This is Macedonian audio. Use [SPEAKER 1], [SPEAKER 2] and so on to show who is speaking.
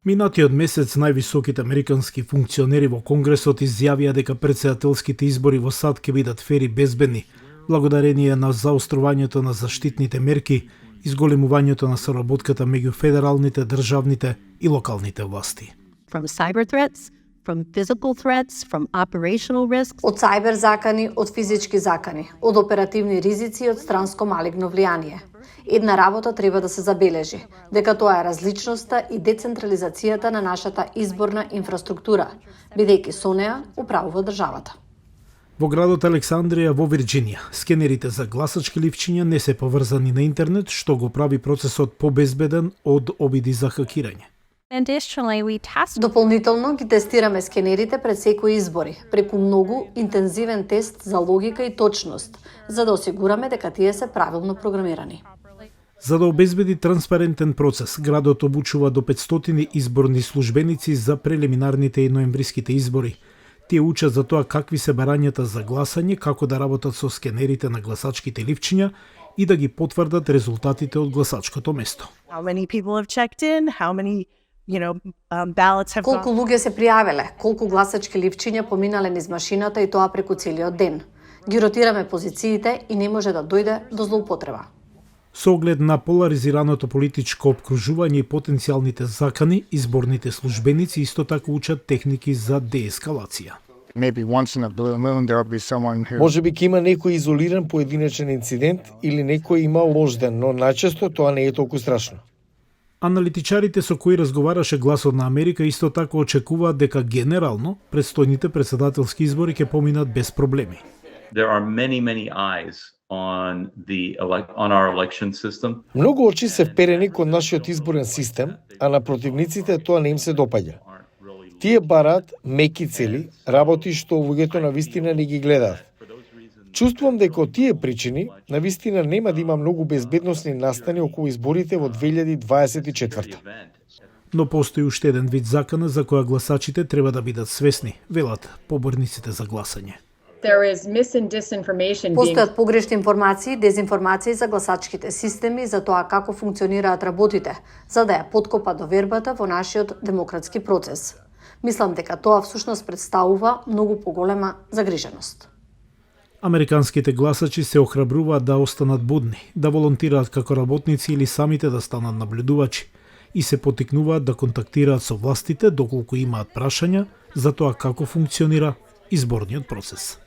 [SPEAKER 1] Минатиот месец највисоките американски функционери во Конгресот изјавија дека претседателските избори во САД ќе бидат фер и безбедни, благодарение на заострувањето на заштитните мерки, изголемувањето на соработката меѓу федералните, државните и локалните власти.
[SPEAKER 2] From cyber threats, from physical threats, from operational risks.
[SPEAKER 3] Од цајбер закани, од физички закани, од оперативни ризици и од странско малигно влијание. Една работа треба да се забележи, дека тоа е различноста и децентрализацијата на нашата изборна инфраструктура, бидејќи со неа управува државата.
[SPEAKER 1] Во градот Александрија во Вирџинија, скенерите за гласачки ливчиња не се поврзани на интернет, што го прави процесот побезбеден од обиди за хакирање.
[SPEAKER 3] Дополнително ги тестираме скенерите пред секои избори, преку многу интензивен тест за логика и точност, за да осигураме дека тие се правилно програмирани.
[SPEAKER 1] За да обезбеди транспарентен процес, градот обучува до 500 изборни службеници за прелиминарните и ноемвриските избори. Тие учат за тоа какви се барањата за гласање, како да работат со скенерите на гласачките ливчиња и да ги потврдат резултатите од гласачкото место.
[SPEAKER 3] Колку луѓе се пријавиле, колку гласачки ливчиња поминале низ машината и тоа преку целиот ден. Ги ротираме позициите и не може да дојде до злоупотреба.
[SPEAKER 1] Со оглед на поларизираното политичко обкружување и потенцијалните закани, изборните службеници исто така учат техники за деескалација.
[SPEAKER 4] Можеби ќе има некој изолиран поединечен инцидент или некој има лош ден, но најчесто тоа не е толку страшно.
[SPEAKER 1] Аналитичарите со кои разговараше Гласот на Америка исто така очекуваат дека генерално предстојните претседателски избори ќе поминат без проблеми.
[SPEAKER 5] There are many eyes on our election system.
[SPEAKER 4] Многу очи се вперени кон нашиот изборен систем, а на противниците тоа не им се допаѓа. Тие бараат меки цели, работи што луѓето на вистина не ги гледаат. Чувствувам дека од тие причини на вистина нема да има многу безбедносни настани околу изборите во 2024.
[SPEAKER 1] Но постои уште еден вид закана за која гласачите треба да бидат свесни, велат поборниците за гласање.
[SPEAKER 3] Постојат погрешни информации и дезинформации за гласачките системи за тоа како функционираат работите, за да ја подкопа довербата во нашиот демократски процес. Мислам дека тоа всушност представува многу поголема загриженост.
[SPEAKER 1] Американските гласачи се охрабруваат да останат будни, да волонтираат како работници или самите да станат наблюдувачи и се потикнуваат да контактираат со властите доколку имаат прашања за тоа како функционира изборниот процес.